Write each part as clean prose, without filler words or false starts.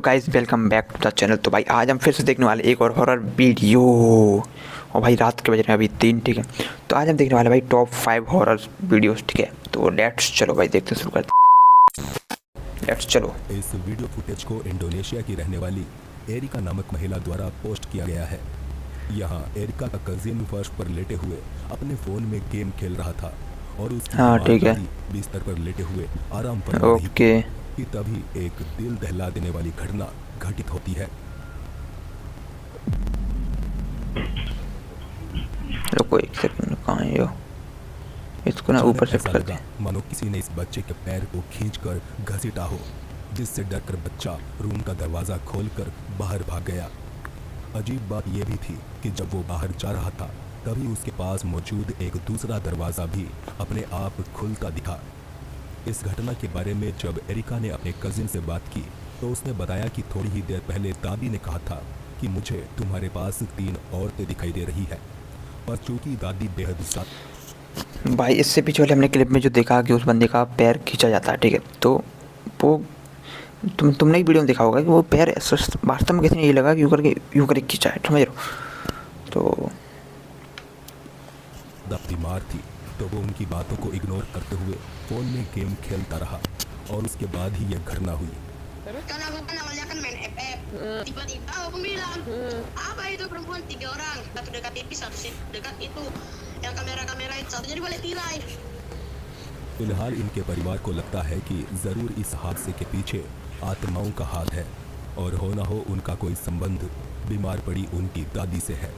Guys welcome back to the channel. तो भाई आज हम फिर से देखने वाले एक और हॉरर वीडियो। और भाई रात के बज रहे हैं अभी 3, ठीक है। तो आज हम देखने वाले भाई टॉप 5 हॉरर वीडियोस, ठीक है। तो लेट्स चलो भाई देखते शुरू करते हैं। लेट्स चलो। इस वीडियो फुटेज को इंडोनेशिया की रहने वाली एरिका नामक महिला द्वारा पोस्ट किया गया है। यहाँ एरिका का कजिन फर्श पर लेटे हुए अपने फोन में गेम खेल रहा था और उसकी ठीक है। बिस्तर पर लेटे हुए आराम फरमा रही ओके कि तभी एक दिल दहला देने वाली घटना घटित होती है। रुको एक सेकंड, कहाँ है यो? इसको ना ऊपर शिफ्ट करते हैं। मानो किसी ने इस बच्चे के पैर को खींचकर घसीटा हो, जिससे डरकर बच्चा रूम का दरवाजा खोलकर बाहर भाग गया। अजीब बात यह भी थी कि जब वो बाहर जा रहा था तभी उसके पास मौजूद एक दूसरा दरवाजा भी अपने आप खुलता दिखा। इस घटना के बारे में जब एरिका ने अपने कजिन से बात की तो उसने बताया कि थोड़ी ही देर पहले दादी ने कहा था कि मुझे तुम्हारे पास 3 औरतें दिखाई दे रही है। पर चूंकि दादी बेहद भाई इससे पीछे वाले हमने क्लिप में जो देखा कि उस बंदे का पैर खींचा जाता है, ठीक है। तो वो तुमने एक वीडियो में देखा होगा कि वो पैर वास्तव में किसी ने ये लगा कि यूँ करके खींचा है, समझ रहे हो। तो बीमार थी तो वो उनकी बातों को इग्नोर करते हुए फोन में गेम खेलता रहा और उसके बाद ही यह घटना हुई। Kan aku kan awalnya kan main FF, tiba-tiba aku bilang, apa itu perempuan 3 orang, satu dekat TV, satu dekat itu, yang kamera-kamera itu, satunya di balik tirai. फिलहाल इनके परिवार को लगता है कि जरूर इस हादसे के पीछे आत्माओं का हाथ है और हो ना हो उनका कोई संबंध बीमार पड़ी उनकी दादी से है।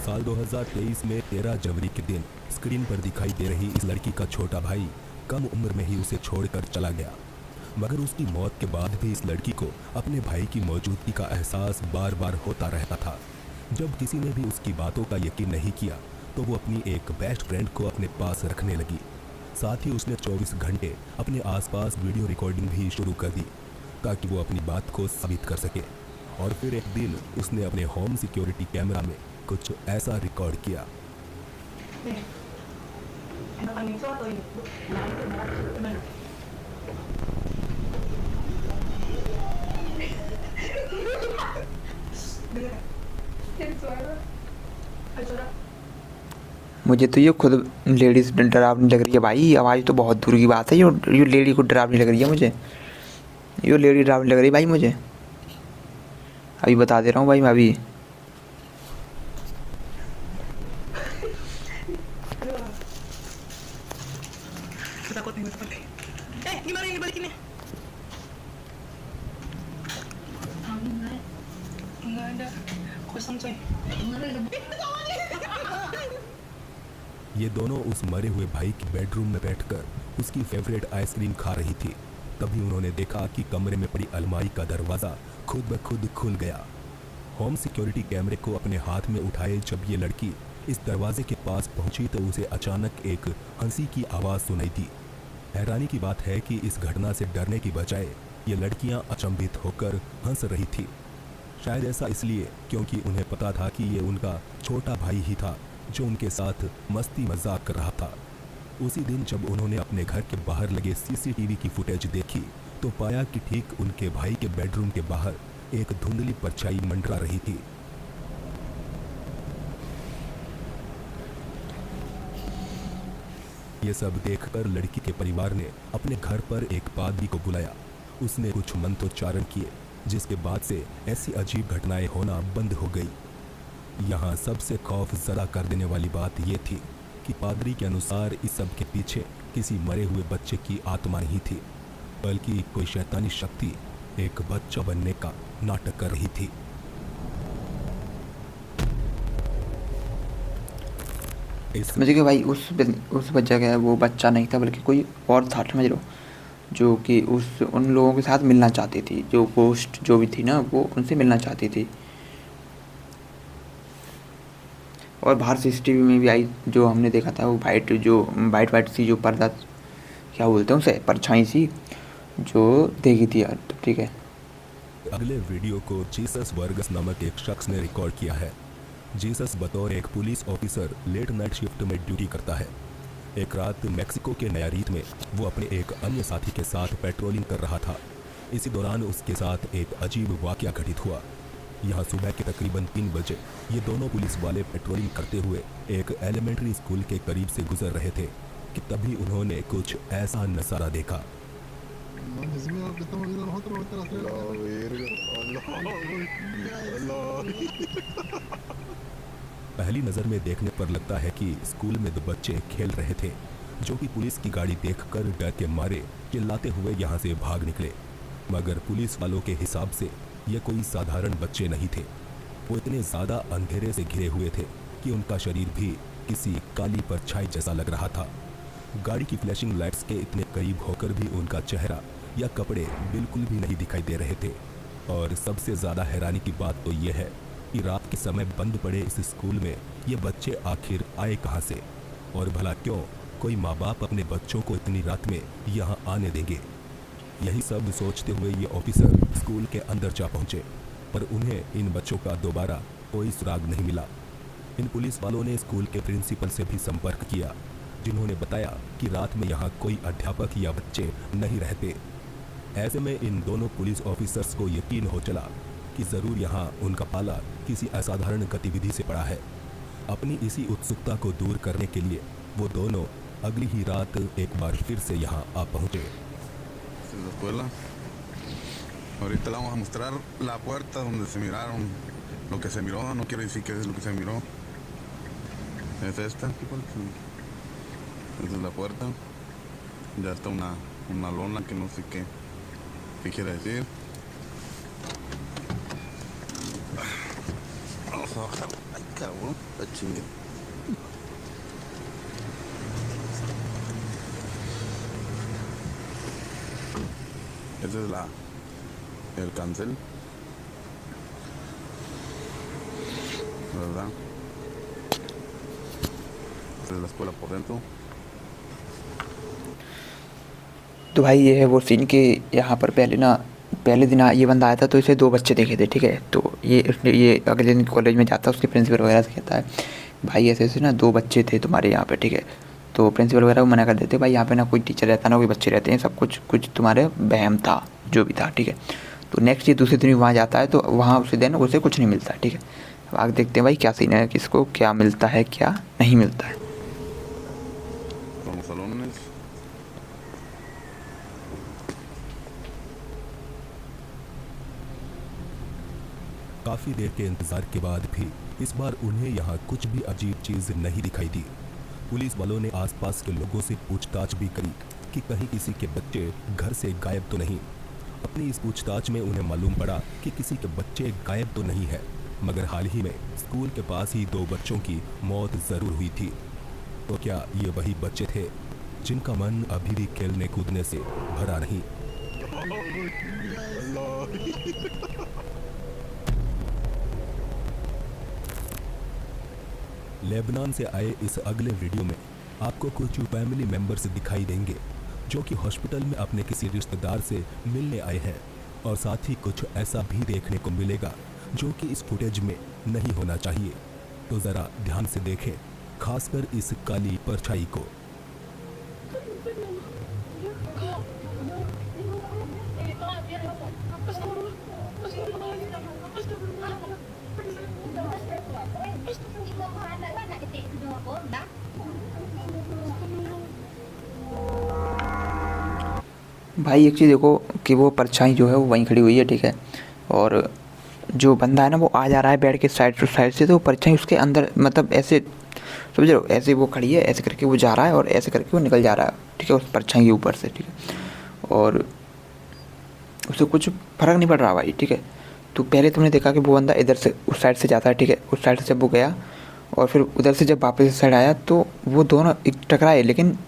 साल 2023 में 13 जनवरी के दिन स्क्रीन पर दिखाई दे रही इस लड़की का छोटा भाई कम उम्र में ही उसे छोड़कर चला गया, मगर उसकी मौत के बाद भी इस लड़की को अपने भाई की मौजूदगी का एहसास बार बार होता रहता था। जब किसी ने भी उसकी बातों का यकीन नहीं किया तो वो अपनी एक बेस्ट फ्रेंड को अपने पास रखने लगी। साथ ही उसने 24 घंटे अपने आसपास वीडियो रिकॉर्डिंग भी शुरू कर दी ताकि वो अपनी बात को साबित कर सके। और फिर एक दिन उसने अपने होम सिक्योरिटी कैमरा में कुछ ऐसा रिकॉर्ड किया। मुझे तो ये खुद लेडीज डरावनी लग रही है भाई। आवाज़ तो बहुत दूर की बात है, ये लेडी को डरावनी लग रही है मुझे। ये लेडी डरावनी लग रही है भाई मुझे, अभी बता दे रहा हूँ भाई मैं अभी। Gimana ini balikinnya? Enggak ada, kosong coy. ये दोनों उस मरे हुए भाई के बेडरूम में बैठकर उसकी फेवरेट आइसक्रीम खा रही थी। तभी उन्होंने देखा कि कमरे में पड़ी अलमारी का दरवाज़ा खुद ब खुद खुल गया। होम सिक्योरिटी कैमरे को अपने हाथ में उठाए जब ये लड़की इस दरवाजे के पास पहुंची तो उसे अचानक एक हंसी की आवाज़ सुनाई दी। हैरानी की बात है कि इस घटना से डरने की बजाय ये लड़कियां अचंभित होकर हंस रही थी। शायद ऐसा इसलिए क्योंकि उन्हें पता था कि ये उनका छोटा भाई ही था जो उनके साथ मस्ती मजाक कर रहा था। उसी दिन जब उन्होंने अपने घर के बाहर लगे सीसीटीवी की फुटेज देखी तो पाया कि ठीक उनके भाई के बेडरूम के बाहर एक धुंधली परछाई मंडरा रही थी। ये सब देखकर लड़की के परिवार ने अपने घर पर एक पादरी को बुलाया। उसने कुछ मंत्रोच्चारण किए जिसके बाद से ऐसी अजीब घटनाएं होना बंद हो गई। यहाँ सबसे खौफ ज़दा कर देने वाली बात यह थी कि पादरी के अनुसार इस सब के पीछे किसी मरे हुए बच्चे की आत्मा नहीं थी, बल्कि कोई शैतानी शक्ति एक बच्चा बनने का नाटक कर रही थी। समझ गए भाई, उस बच्चा का वो बच्चा नहीं था बल्कि कोई और था, समझ लो, जो कि उन लोगों के साथ मिलना चाहती थी। जो पोस्ट जो भी थी ना वो उनसे मिलना चाहती थी। और बाहर सीसीटीवी में भी आई जो हमने देखा था, वो वाइट सी जो पर्दा क्या बोलते हैं उसे, परछाई सी जो देखी थी यार। तो ठीक है, अगले वीडियो को जीसस वर्गस नामक एक शख्स ने रिकॉर्ड किया है। जीसस बतौर एक police officer late night shift में ड्यूटी करता है। एक रात मेक्सिको के नयारीत में वो अपने एक अन्य साथी के साथ पेट्रोलिंग कर रहा था। इसी दौरान उसके साथ एक अजीब वाकया घटित हुआ। यहाँ सुबह के तकरीबन 3 बजे ये दोनों पुलिस वाले पेट्रोलिंग करते हुए एक एलिमेंट्री स्कूल के करीब से गुजर रहे थे कि तभी उन्होंने कुछ ऐसा नज़ारा देखा। पहली नज़र में देखने पर लगता है कि स्कूल में 2 बच्चे खेल रहे थे, जो कि पुलिस की गाड़ी देखकर डर के मारे चिल्लाते हुए यहाँ से भाग निकले। मगर पुलिस वालों के हिसाब से ये कोई साधारण बच्चे नहीं थे। वो इतने ज़्यादा अंधेरे से घिरे हुए थे कि उनका शरीर भी किसी काली परछाई जैसा लग रहा था। गाड़ी की फ्लैशिंग लाइट्स के इतने करीब होकर भी उनका चेहरा या कपड़े बिल्कुल भी नहीं दिखाई दे रहे थे। और सबसे ज़्यादा हैरानी की बात तो ये है कि रात के समय बंद पड़े इस स्कूल में ये बच्चे आखिर आए कहाँ से, और भला क्यों कोई माँ बाप अपने बच्चों को इतनी रात में यहाँ आने देंगे। यही सब सोचते हुए ये ऑफिसर स्कूल के अंदर जा पहुँचे, पर उन्हें इन बच्चों का दोबारा कोई सुराग नहीं मिला। इन पुलिस वालों ने स्कूल के प्रिंसिपल से भी संपर्क किया, जिन्होंने बताया कि रात में यहाँ कोई अध्यापक या बच्चे नहीं रहते। ऐसे में इन दोनों पुलिस ऑफिसर्स को यकीन हो चला कि ज़रूर यहाँ उनका पाला किसी असाधारण गतिविधि से पड़ा है। अपनी इसी उत्सुकता को दूर करने के लिए वो दोनों अगली ही रात एक बार फिर से यहाँ आ पहुँचे। Ahorita le vamos a mostrar la puerta donde se miraron lo que se miró. No quiero decir qué es lo que se miró. Es esta. Esta es la puerta. Ya está una lona que no sé qué quiere decir. Vamos a bajar. Ay, cabrón, la chingue. Esa es el cancel, ¿verdad? Esta es la escuela por dentro. तो भाई ये है वो scene कि यहाँ पर पहले दिन ये बंदा आया था तो इसे 2 बच्चे देखे थे, ठीक है। तो ये अगले दिन कॉलेज में जाता है, उसके प्रिंसिपल वगैरह से कहता है भाई ऐसे ऐसे ना 2 बच्चे थे तुम्हारे यहाँ पे, ठीक है। तो प्रिंसिपल वगैरह को मना कर देते भाई, यहाँ पे ना कोई टीचर रहता ना कोई बच्चे रहते हैं, सब कुछ तुम्हारे वहम था जो भी था, ठीक है। तो नेक्स्ट ये दूसरे दिन वहाँ जाता है तो वहाँ उसे दिन उसे कुछ नहीं मिलता, ठीक है। अब आगे देखते हैं भाई क्या सीन है, किसको क्या मिलता है क्या नहीं मिलता है। काफ़ी देर के इंतज़ार के बाद भी इस बार उन्हें यहाँ कुछ भी अजीब चीज़ नहीं दिखाई दी। पुलिस वालों ने आसपास के लोगों से पूछताछ भी करी कि कहीं किसी के बच्चे घर से गायब तो नहीं। अपनी इस पूछताछ में उन्हें मालूम पड़ा कि किसी के बच्चे गायब तो नहीं है, मगर हाल ही में स्कूल के पास ही 2 बच्चों की मौत ज़रूर हुई थी। तो क्या ये वही बच्चे थे जिनका मन अभी भी खेलने कूदने से भरा नहीं? लेबनान से आए इस अगले वीडियो में आपको कुछ फैमिली मेंबर्स दिखाई देंगे जो कि हॉस्पिटल में अपने किसी रिश्तेदार से मिलने आए हैं, और साथ ही कुछ ऐसा भी देखने को मिलेगा जो कि इस फुटेज में नहीं होना चाहिए। तो ज़रा ध्यान से देखें, खासकर इस काली परछाई को। भाई एक चीज़ देखो कि वो परछाई जो है वो वहीं खड़ी हुई है, ठीक है। और जो बंदा है ना वो आ जा रहा है बैठ के साइड टू साइड से, तो परछाई उसके अंदर मतलब ऐसे समझ रहे हो, ऐसे वो खड़ी है, ऐसे करके वो जा रहा है और ऐसे करके वो निकल जा रहा है, ठीक है, उस परछाई के ऊपर से, ठीक है। और उसे कुछ फ़र्क नहीं पड़ रहा भाई, ठीक है। तो पहले तुमने देखा कि वो बंदा इधर से उस साइड से जाता है, ठीक है, उस साइड से जब वो गया और फिर उधर से जब वापस इस साइड आया तो वो दोनों टकराए, लेकिन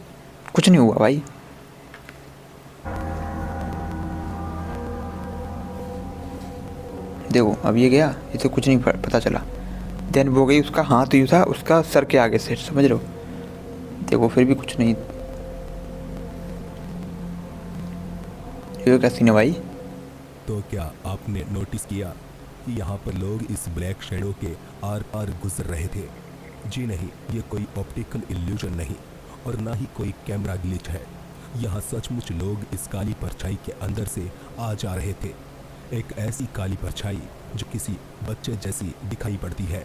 कुछ नहीं हुआ भाई। देखो अब ये गया, इसे कुछ नहीं पता चला। देन वो गई, उसका हाथ यूँ था उसका सर के आगे से, समझ रहे हो। देखो फिर भी कुछ नहीं। ये क्या सीन है भाई? तो क्या आपने नोटिस किया कि यहाँ पर लोग इस ब्लैक शैडो के आर पार गुजर रहे थे? जी नहीं, ये कोई ऑप्टिकल इल्यूजन नहीं, और ना ही कोई कैमरा ग्लिच है। यहाँ सचमुच लोग इस काली परछाई के अंदर से आ जा रहे थे, एक ऐसी काली परछाई जो किसी बच्चे जैसी दिखाई पड़ती है।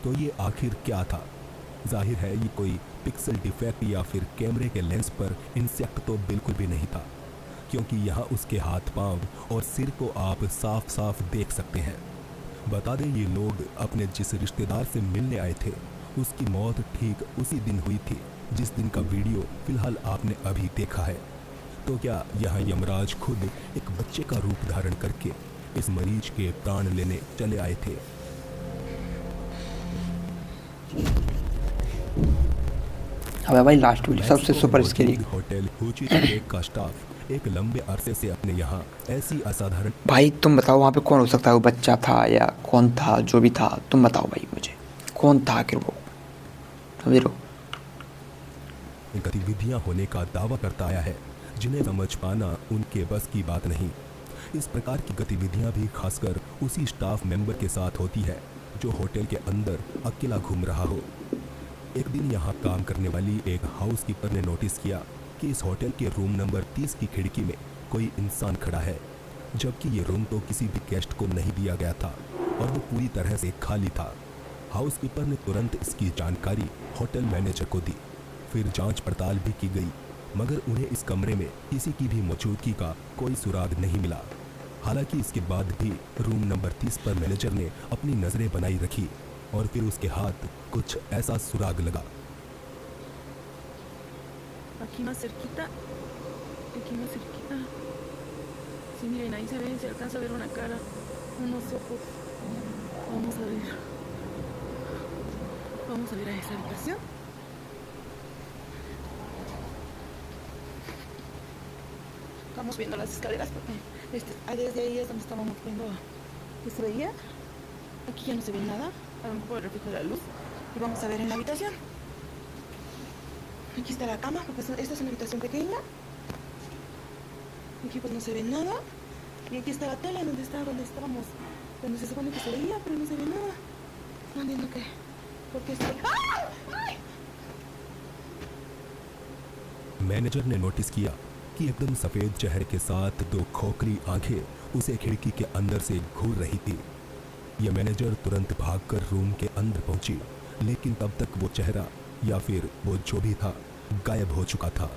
तो ये आखिर क्या था? जाहिर है ये कोई पिक्सल डिफेक्ट या फिर कैमरे के लेंस पर इंसेक्ट तो बिल्कुल भी नहीं था, क्योंकि यहाँ उसके हाथ पांव और सिर को आप साफ साफ देख सकते हैं। बता दें ये लोग अपने जिस रिश्तेदार से मिलने आए थे उसकी मौत ठीक उसी दिन हुई थी जिस दिन का वीडियो फिलहाल आपने अभी देखा है। तो क्या यहाँ यमराज खुद एक बच्चे का रूप धारण करके इस मरीज के प्राण लेने चले आए थे? अबे भाई लास्ट वीडियो सबसे super scary. Hotel Ho Chi lake का स्टाफ एक लंबे अरसे से अपने यहाँ ऐसी असाधारण। भाई तुम बताओ वहाँ पे कौन हो सकता है? वो बच्चा था या कौन था? जो भी था तुम बताओ भाई मुझे, कौन था आखिर वो? समझ लो गतिविधियां होने का दावा करता आया है जिन्हें समझ पाना उनके बस की बात नहीं। इस प्रकार की गतिविधियां भी खासकर उसी स्टाफ मेंबर के साथ होती है जो होटल के अंदर अकेला घूम रहा हो। एक दिन यहाँ काम करने वाली एक हाउसकीपर ने नोटिस किया कि इस होटल के रूम नंबर 30 की खिड़की में कोई इंसान खड़ा है, जबकि ये रूम तो किसी भी गेस्ट को नहीं दिया गया था और वो पूरी तरह से खाली था। हाउसकीपर ने तुरंत इसकी जानकारी होटल मैनेजर को दी। फिर जांच पड़ताल भी की गई, मगर उन्हें इस कमरे में किसी की भी मौजूदगी का कोई सुराग नहीं मिला। हालांकि इसके बाद भी रूम नंबर 30 पर मैनेजर ने अपनी नज़रें बनाई रखी और फिर उसके हाथ कुछ ऐसा सुराग लगा। Aquí más cerquita. Sí, miren, ahí se ve, se alcanza a ver una cara, unos ojos. Vamos a ver a esa habitación. Estamos viendo las escaleras porque desde ahí es donde estábamos viendo que se veía. Aquí ya no se ve nada, a lo mejor el reflejo de la luz. Y vamos a ver en la habitación. Aquí está la cama, porque esta es una habitación pequeña. Aquí pues no se ve nada. Y aquí está la tele donde estábamos, donde se supone que se veía, pero no se ve nada. No entiendo qué. ¿Por qué está ahí? Manager ने notice किया कि एकदम सफेद चेहरे के साथ दो खोखली आंखें उसे खिड़की के अंदर से घूर रही थी। यह मैनेजर तुरंत भागकर रूम के अंदर पहुंची, लेकिन तब तक वो चेहरा या फिर वो जो भी था गायब हो चुका था।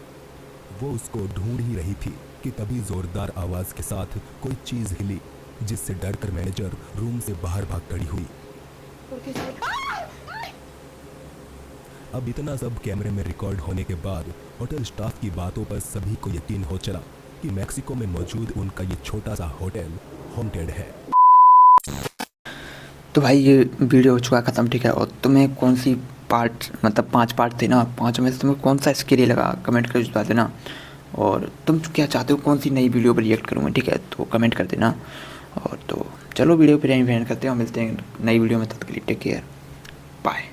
वो उसको ढूंढ ही रही थी कि तभी जोरदार आवाज के साथ कोई चीज हिली, जिससे डरकर मैनेजर रूम से बाहर भाग खड़ी हुई। अब इतना सब कैमरे में रिकॉर्ड होने के बाद होटल स्टाफ की बातों पर सभी को यकीन हो चला कि मैक्सिको में मौजूद उनका ये छोटा सा होटल हॉन्टेड है। तो भाई ये वीडियो हो चुका ख़त्म, ठीक है। और तुम्हें कौन सी पार्ट, मतलब 5 पार्ट थे ना, 5 में से तुम्हें कौन सा स्केरी लगा कमेंट करके बता देना। और तुम क्या चाहते हो कौन सी नई वीडियो पर रिएक्ट करूँगा, ठीक है, तो कमेंट कर देना। और तो चलो वीडियो पर यहीं एंड करते हैं, मिलते हैं नई वीडियो में, तब तक के लिए टेक केयर, बाय।